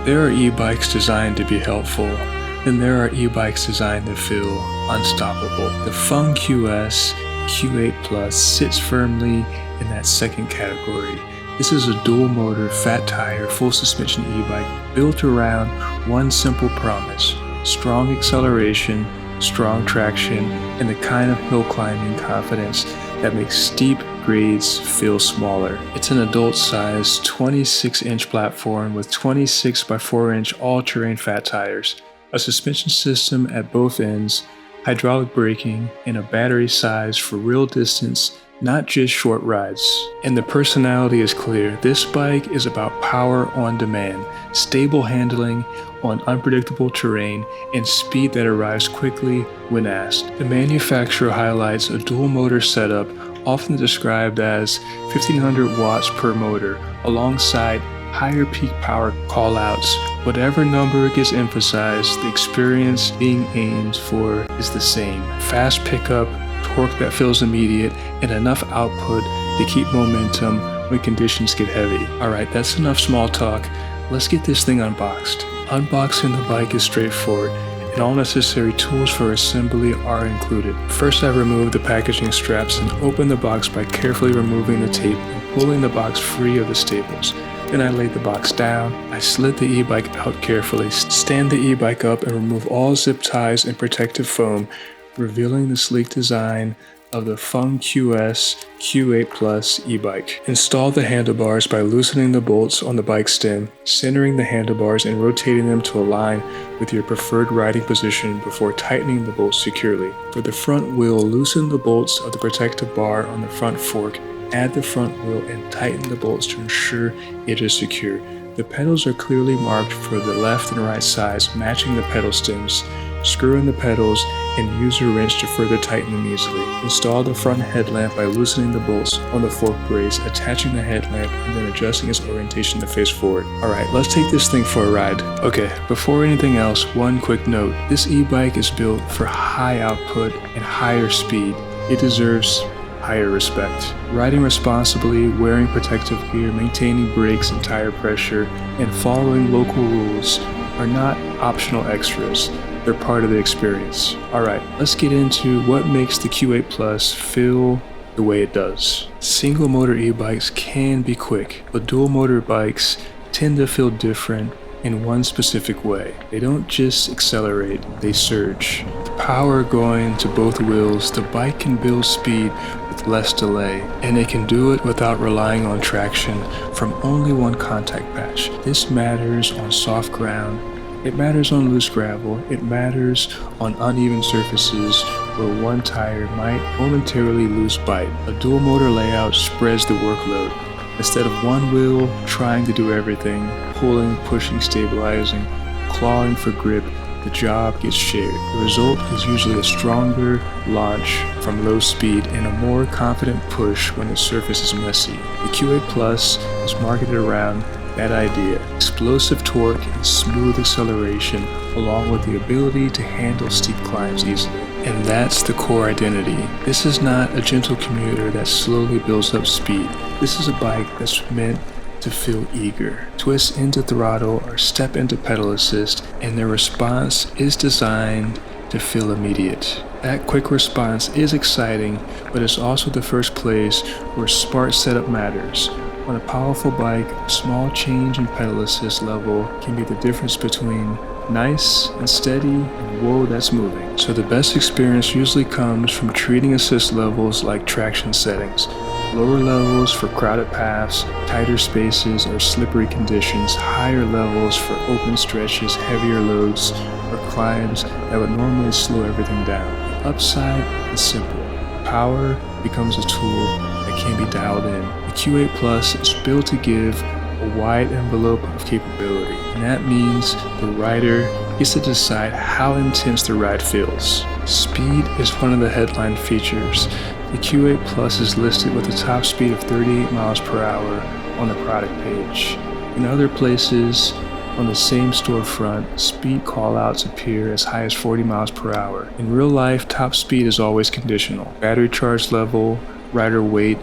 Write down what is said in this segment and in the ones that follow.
There are e-bikes designed to be helpful, and there are e-bikes designed to feel unstoppable. The FENGQS Q8 Plus sits firmly in that second category. This is a dual motor, fat tire, full suspension e-bike built around one simple promise: strong acceleration, strong traction, and the kind of hill climbing confidence that makes steep grades feel smaller. It's an adult-sized 26-inch platform with 26 by 4-inch all-terrain fat tires, a suspension system at both ends, hydraulic braking, and a battery size for real distance, not just short rides. And the personality is clear. This bike is about power on demand, stable handling on unpredictable terrain, and speed that arrives quickly when asked. The manufacturer highlights a dual motor setup, often described as 1500 watts per motor, alongside higher peak power callouts. Whatever number gets emphasized, the experience being aimed for is the same: fast pickup, torque that feels immediate, and enough output to keep momentum when conditions get heavy. Alright, that's enough small talk. Let's get this thing unboxed. Unboxing the bike is straightforward, and all necessary tools for assembly are included. First, I removed the packaging straps and opened the box by carefully removing the tape and pulling the box free of the staples. Then I laid the box down. I slid the e-bike out carefully, stand the e-bike up, and remove all zip ties and protective foam, revealing the sleek design of the FENGQS Q8 Plus e-bike. Install the handlebars by loosening the bolts on the bike stem, centering the handlebars and rotating them to align with your preferred riding position before tightening the bolts securely. For the front wheel, loosen the bolts of the protective bar on the front fork, add the front wheel, and tighten the bolts to ensure it is secure. The pedals are clearly marked for the left and right sides, matching the pedal stems. Screw in the pedals and use a wrench to further tighten them easily. Install the front headlamp by loosening the bolts on the fork brace, attaching the headlamp, and then adjusting its orientation to face forward. Alright, let's take this thing for a ride. Okay, before anything else, one quick note. This e-bike is built for high output and higher speed. It deserves higher respect. Riding responsibly, wearing protective gear, maintaining brakes and tire pressure, and following local rules are not optional extras. They're part of the experience. Alright, let's get into what makes the Q8 Plus feel the way it does. Single motor e-bikes can be quick, but dual motor bikes tend to feel different in one specific way. They don't just accelerate, they surge. The power going to both wheels, the bike can build speed with less delay, and it can do it without relying on traction from only one contact patch. This matters on soft ground. It matters on loose gravel. It matters on uneven surfaces where one tire might momentarily lose bite. A dual motor layout spreads the workload. Instead of one wheel trying to do everything, pulling, pushing, stabilizing, clawing for grip, the job gets shared. The result is usually a stronger launch from low speed and a more confident push when the surface is messy. The Q8 Plus is marketed around that idea: explosive torque and smooth acceleration, along with the ability to handle steep climbs easily. And that's the core identity. This is not a gentle commuter that slowly builds up speed. This is a bike that's meant to feel eager. Twist into throttle or step into pedal assist, and the response is designed to feel immediate. That quick response is exciting, but it's also the first place where smart setup matters. On a powerful bike, a small change in pedal assist level can be the difference between nice and steady and whoa, that's moving. So the best experience usually comes from treating assist levels like traction settings. Lower levels for crowded paths, tighter spaces, or slippery conditions. Higher levels for open stretches, heavier loads, or climbs that would normally slow everything down. The upside is simple. Power becomes a tool that can be dialed in. The Q8 Plus is built to give a wide envelope of capability, and that means the rider gets to decide how intense the ride feels. Speed is one of the headline features. The Q8 Plus is listed with a top speed of 38 miles per hour on the product page. In other places on the same storefront, speed callouts appear as high as 40 miles per hour. In real life, top speed is always conditional. Battery charge level, rider weight,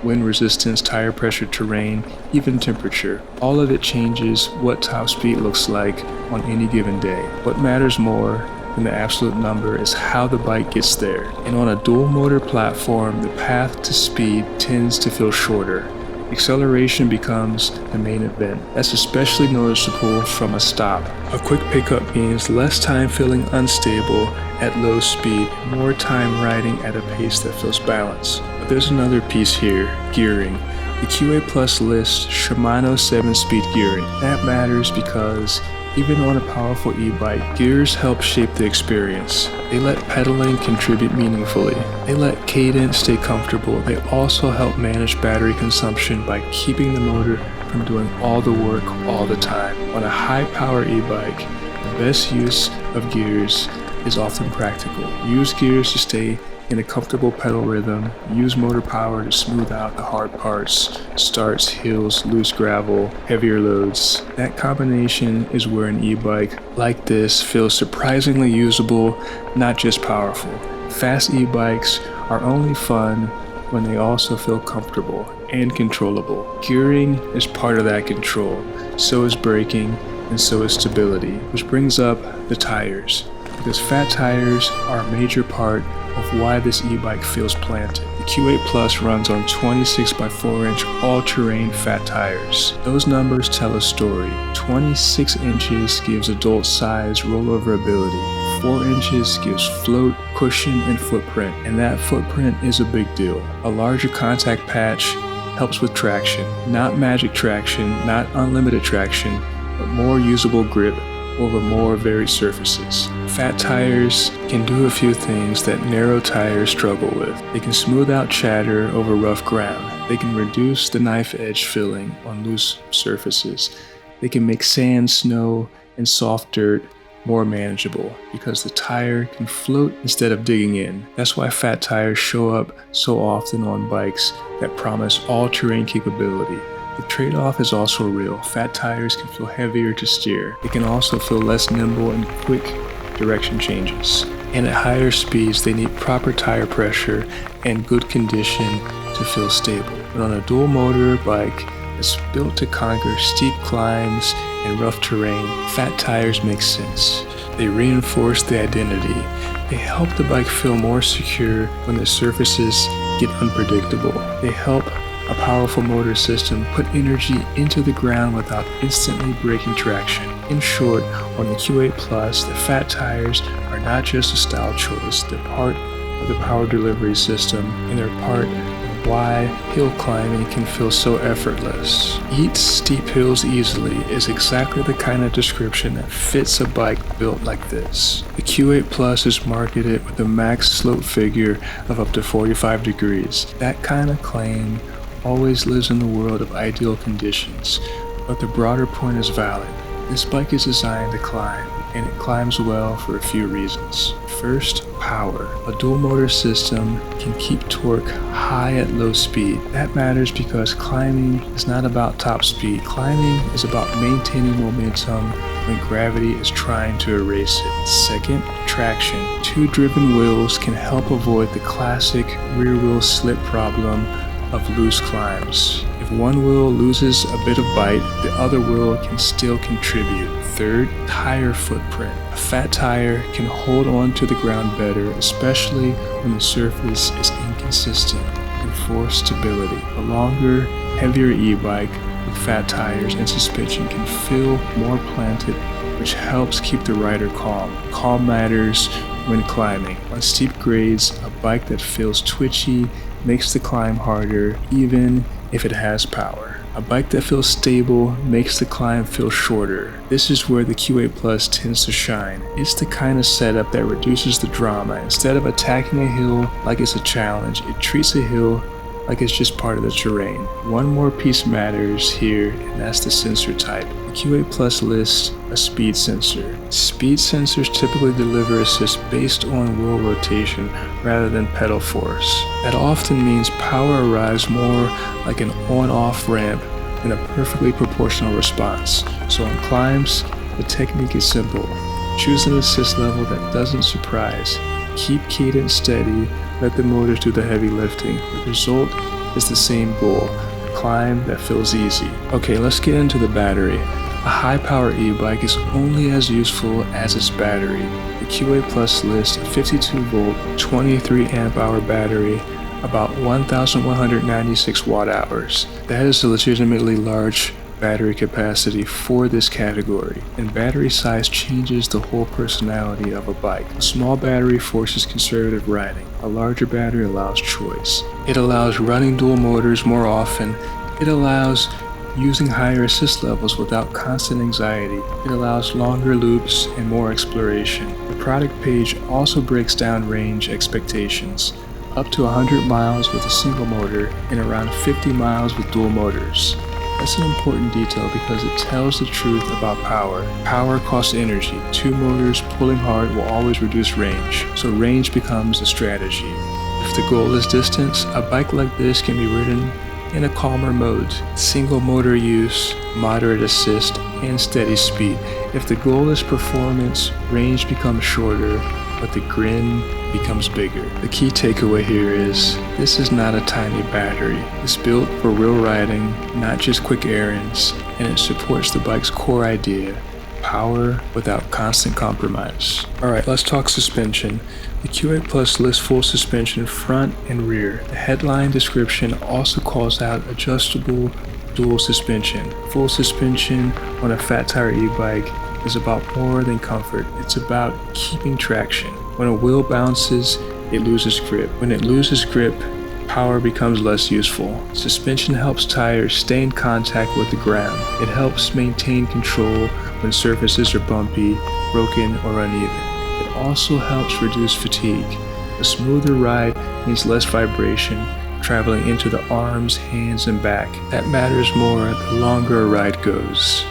wind resistance, tire pressure, terrain, even temperature. All of it changes what top speed looks like on any given day. What matters more than the absolute number is how the bike gets there. And on a dual motor platform, the path to speed tends to feel shorter. Acceleration becomes the main event. That's especially noticeable from a stop. A quick pickup means less time feeling unstable at low speed, more time riding at a pace that feels balanced. But there's another piece here, gearing. The Q8 Plus lists Shimano 7-speed gearing. That matters because even on a powerful e-bike, gears help shape the experience. They let pedaling contribute meaningfully. They let cadence stay comfortable. They also help manage battery consumption by keeping the motor from doing all the work all the time. On a high-power e-bike, the best use of gears is often practical. Use gears to stay in a comfortable pedal rhythm. Use motor power to smooth out the hard parts, starts, hills, loose gravel, heavier loads. That combination is where an e-bike like this feels surprisingly usable, not just powerful. Fast e-bikes are only fun when they also feel comfortable and controllable. Gearing is part of that control, so is braking, and so is stability, which brings up the tires. Because fat tires are a major part of why this e-bike feels planted. The Q8 Plus runs on 26 by 4 inch all-terrain fat tires. Those numbers tell a story. 26 inches gives adult size rollover ability. 4 inches gives float, cushion, and footprint, and that footprint is a big deal. A larger contact patch helps with traction. Not magic traction, not unlimited traction, but more usable grip over more varied surfaces. Fat tires can do a few things that narrow tires struggle with. They can smooth out chatter over rough ground. They can reduce the knife edge filling on loose surfaces. They can make sand, snow, and soft dirt more manageable because the tire can float instead of digging in. That's why fat tires show up so often on bikes that promise all-terrain capability. The trade-off is also real. Fat tires can feel heavier to steer. They can also feel less nimble and quick direction changes. And at higher speeds, they need proper tire pressure and good condition to feel stable. But on a dual motor bike that's built to conquer steep climbs and rough terrain, fat tires make sense. They reinforce the identity. They help the bike feel more secure when the surfaces get unpredictable. They help a powerful motor system put energy into the ground without instantly breaking traction. In short, on the Q8 Plus, the fat tires are not just a style choice, they're part of the power delivery system, and they're part of why hill climbing can feel so effortless. Eat steep hills easily is exactly the kind of description that fits a bike built like this. The Q8 Plus is marketed with a max slope figure of up to 45 degrees. That kind of claim always lives in the world of ideal conditions, but the broader point is valid. This bike is designed to climb, and it climbs well for a few reasons. First, power. A dual motor system can keep torque high at low speed. That matters because climbing is not about top speed. Climbing is about maintaining momentum when gravity is trying to erase it. Second, traction. Two driven wheels can help avoid the classic rear wheel slip problem of loose climbs. If one wheel loses a bit of bite, the other wheel can still contribute. Third, tire footprint. A fat tire can hold on to the ground better, especially when the surface is inconsistent, and force stability. A longer, heavier e-bike with fat tires and suspension can feel more planted, which helps keep the rider calm. Calm matters when climbing. On steep grades, a bike that feels twitchy makes the climb harder, even if it has power. A bike that feels stable makes the climb feel shorter. This is where the Q8 Plus tends to shine. It's the kind of setup that reduces the drama. Instead of attacking a hill like it's a challenge, it treats a hill like it's just part of the terrain. One more piece matters here, and that's the sensor type. The Q8 Plus lists a speed sensor. Speed sensors typically deliver assist based on wheel rotation rather than pedal force. That often means power arrives more like an on-off ramp than a perfectly proportional response. So on climbs, the technique is simple. Choose an assist level that doesn't surprise. Keep cadence steady, let the motors do the heavy lifting. The result is the same goal, a climb that feels easy. Okay, let's get into the battery. A high-power e-bike is only as useful as its battery. The Q8 Plus lists a 52-volt, 23 amp-hour battery, about 1,196 watt-hours. That is a legitimately large battery capacity for this category, and battery size changes the whole personality of a bike. A small battery forces conservative riding. A larger battery allows choice. It allows running dual motors more often. It allows using higher assist levels without constant anxiety. It allows longer loops and more exploration. The product page also breaks down range expectations, up to 100 miles with a single motor and around 50 miles with dual motors. That's an important detail because it tells the truth about power. Power costs energy. Two motors pulling hard will always reduce range, so range becomes a strategy. If the goal is distance, a bike like this can be ridden in a calmer mode, single motor use, moderate assist, and steady speed. If the goal is performance, range becomes shorter, but the grin becomes bigger. The key takeaway here is, this is not a tiny battery. It's built for real riding, not just quick errands, and it supports the bike's core idea, power without constant compromise. Alright, let's talk suspension. The Q8 Plus lists full suspension front and rear. The headline description also calls out adjustable dual suspension. Full suspension on a fat tire e-bike is about more than comfort. It's about keeping traction. When a wheel bounces, it loses grip. When it loses grip, power becomes less useful. Suspension helps tires stay in contact with the ground. It helps maintain control when surfaces are bumpy, broken, or uneven. It also helps reduce fatigue. A smoother ride means less vibration traveling into the arms, hands, and back. That matters more the longer a ride goes.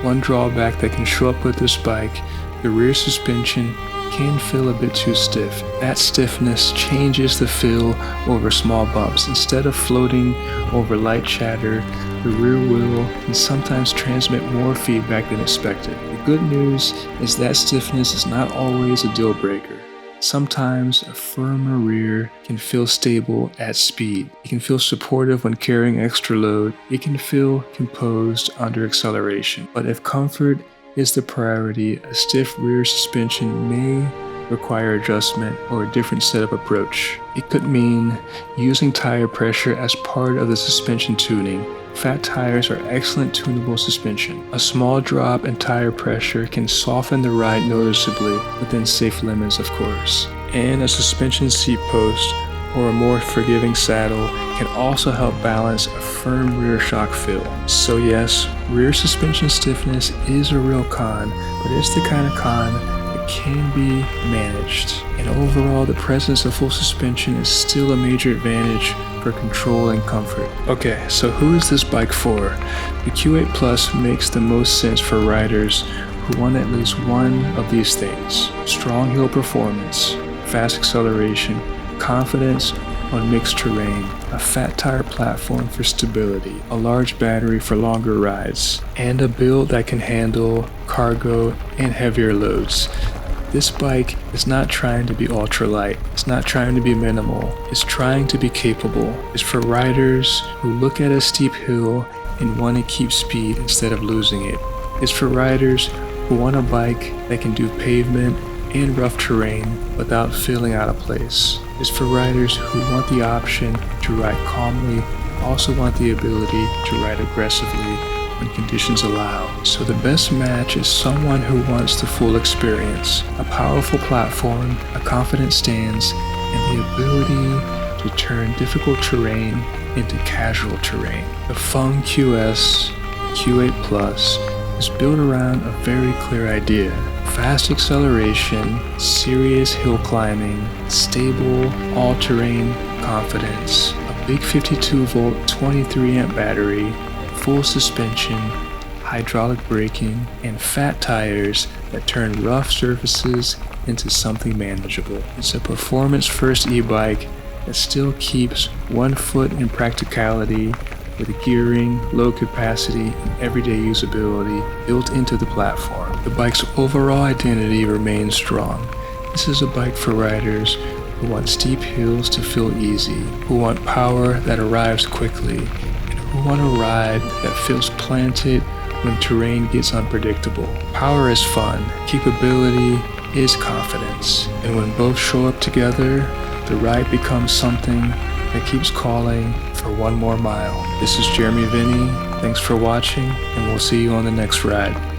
One drawback that can show up with this bike, the rear suspension can feel a bit too stiff. That stiffness changes the feel over small bumps. Instead of floating over light chatter, the rear wheel can sometimes transmit more feedback than expected. The good news is that stiffness is not always a deal breaker. Sometimes a firmer rear can feel stable at speed. It can feel supportive when carrying extra load. It can feel composed under acceleration. But if comfort is the priority, a stiff rear suspension may require adjustment or a different set of approach. It could mean using tire pressure as part of the suspension tuning. Fat tires are excellent tunable suspension. A small drop in tire pressure can soften the ride noticeably, within safe limits of course. And a suspension seat post or a more forgiving saddle can also help balance a firm rear shock feel. So yes, rear suspension stiffness is a real con, but it's the kind of con that can be managed. And overall, the presence of full suspension is still a major advantage for control and comfort. Okay, so who is this bike for? The Q8 Plus makes the most sense for riders who want at least one of these things: strong hill performance, fast acceleration, confidence on mixed terrain, a fat tire platform for stability, a large battery for longer rides, and a build that can handle cargo and heavier loads. This bike is not trying to be ultralight. It's not trying to be minimal. It's trying to be capable. It's for riders who look at a steep hill and want to keep speed instead of losing it. It's for riders who want a bike that can do pavement and rough terrain without feeling out of place. It's for riders who want the option to ride calmly, also want the ability to ride aggressively when conditions allow. So the best match is someone who wants the full experience, a powerful platform, a confident stance, and the ability to turn difficult terrain into casual terrain. The FENGQS Q8 Plus is built around a very clear idea: fast acceleration, serious hill climbing, stable all-terrain confidence, a big 52-volt 23-amp battery, full suspension, hydraulic braking, and fat tires that turn rough surfaces into something manageable. It's a performance-first e-bike that still keeps one foot in practicality, with gearing, load capacity, and everyday usability built into the platform. The bike's overall identity remains strong. This is a bike for riders who want steep hills to feel easy, who want power that arrives quickly, and who want a ride that feels planted when terrain gets unpredictable. Power is fun, capability is confidence, and when both show up together, the ride becomes something that keeps calling for one more mile. This is Jeremy Vinny, thanks for watching, and we'll see you on the next ride.